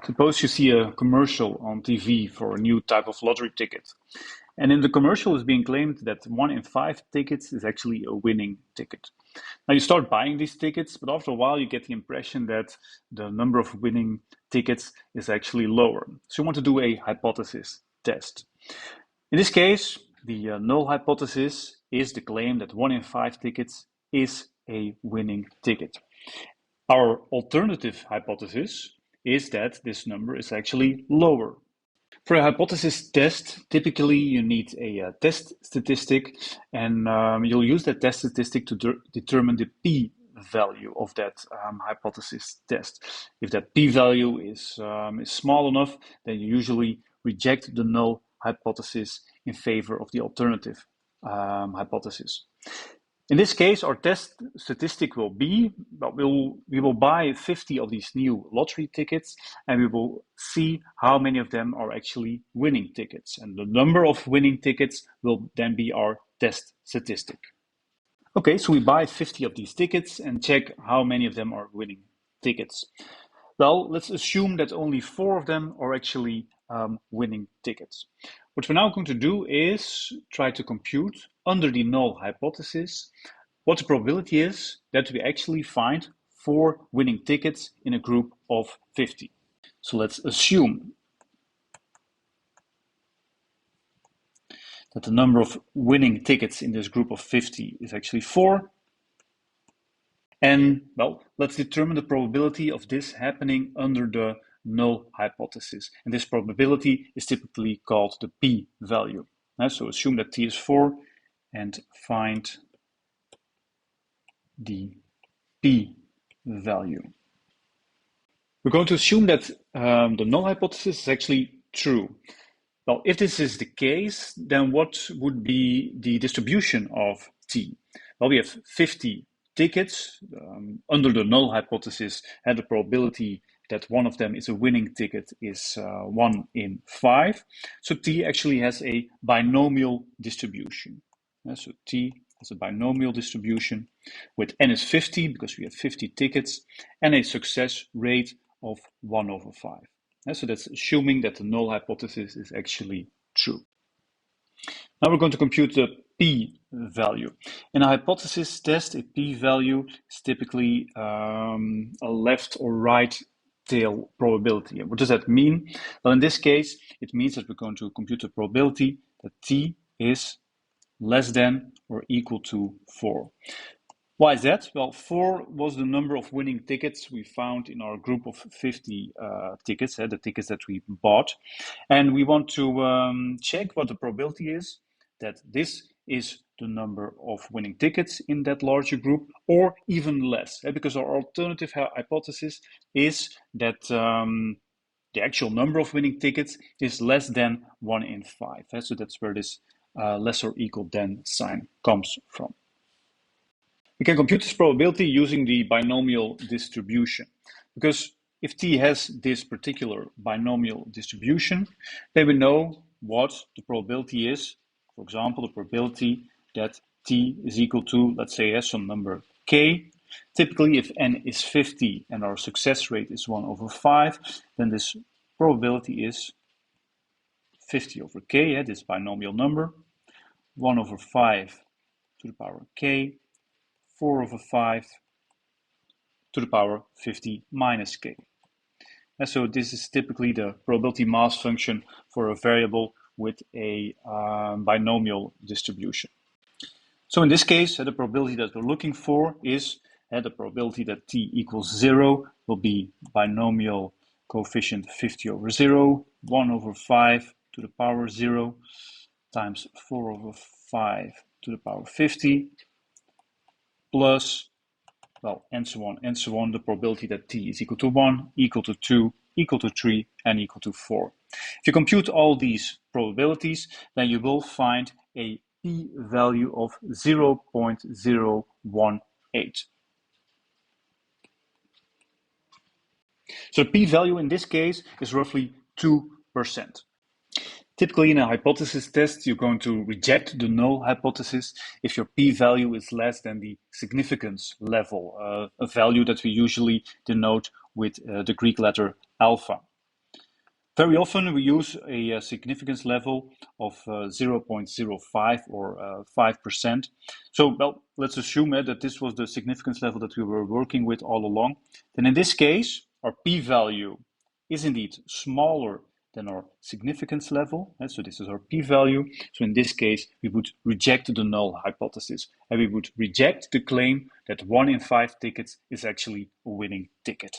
Suppose you see a commercial on TV for a new type of lottery ticket. And in the commercial is being claimed that 1 in 5 tickets is actually a winning ticket. Now you start buying these tickets, but after a while you get the impression that the number of winning tickets is actually lower. So you want to do a hypothesis test. In this case, the null hypothesis is the claim that 1 in 5 tickets is a winning ticket. Our alternative hypothesis is that this number is actually lower. For a hypothesis test, typically you need a test statistic, and you'll use that test statistic to determine the p-value of that hypothesis test. If that p-value is small enough, then you usually reject the null hypothesis in favor of the alternative hypothesis. In this case, our test statistic will be, we will buy 50 of these new lottery tickets, and we will see how many of them are actually winning tickets. And the number of winning tickets will then be our test statistic. Okay, so we buy 50 of these tickets and check how many of them are winning tickets. Well, let's assume that only 4 of them are actually winning tickets. What we're now going to do is try to compute under the null hypothesis what the probability is that we actually find 4 winning tickets in a group of 50. So let's assume that the number of winning tickets in this group of 50 is actually 4. And well, let's determine the probability of this happening under the null hypothesis. And this probability is typically called the p-value. So assume that t is 4 and find the p-value. We're going to assume that the null hypothesis is actually true. Well, if this is the case, then what would be the distribution of t? Well, we have 50 tickets. Under the null hypothesis, and the probability that one of them is a winning ticket is 1 in 5. So t actually has a binomial distribution. So t has a binomial distribution with n is 50 because we have 50 tickets and a success rate of 1 over 5. So that's assuming that the null hypothesis is actually true. Now we're going to compute the p-value. In a hypothesis test, a p-value is typically a left or right tail probability. And what does that mean? Well, in this case, it means that we're going to compute the probability that t is less than or equal to 4. Why is that? Well, 4 was the number of winning tickets we found in our group of 50 tickets, the tickets that we bought. And we want to check what the probability is that this is the number of winning tickets in that larger group, or even less, because our alternative hypothesis is that the actual number of winning tickets is less than 1 in 5. So that's where this less or equal than sign comes from. We can compute this probability using the binomial distribution, because if t has this particular binomial distribution, then we know what the probability is. For example, the probability that t is equal to, let's say, some number k. Typically, if n is 50 and our success rate is 1 over 5, then this probability is 50 over k, this binomial number, 1 over 5 to the power k, 4 over 5 to the power 50 minus k. And so this is typically the probability mass function for a variable with a binomial distribution. So in this case, the probability that we're looking for is the probability that t equals 0 will be binomial coefficient 50 over 0, 1 over 5 to the power 0 times 4 over 5 to the power 50 plus, well, and so on, the probability that t is equal to 1, equal to 2, equal to 3, and equal to 4. If you compute all these probabilities, then you will find a p-value of 0.018. So the p-value in this case is roughly 2%. Typically, in a hypothesis test, you're going to reject the null hypothesis if your p-value is less than the significance level, a value that we usually denote with the Greek letter alpha. Very often we use a significance level of 0.05 or 5%. So, well, let's assume that this was the significance level that we were working with all along. Then in this case, our p-value is indeed smaller than our significance level. So this is our p-value. So in this case, we would reject the null hypothesis, and we would reject the claim that 1 in 5 tickets is actually a winning ticket.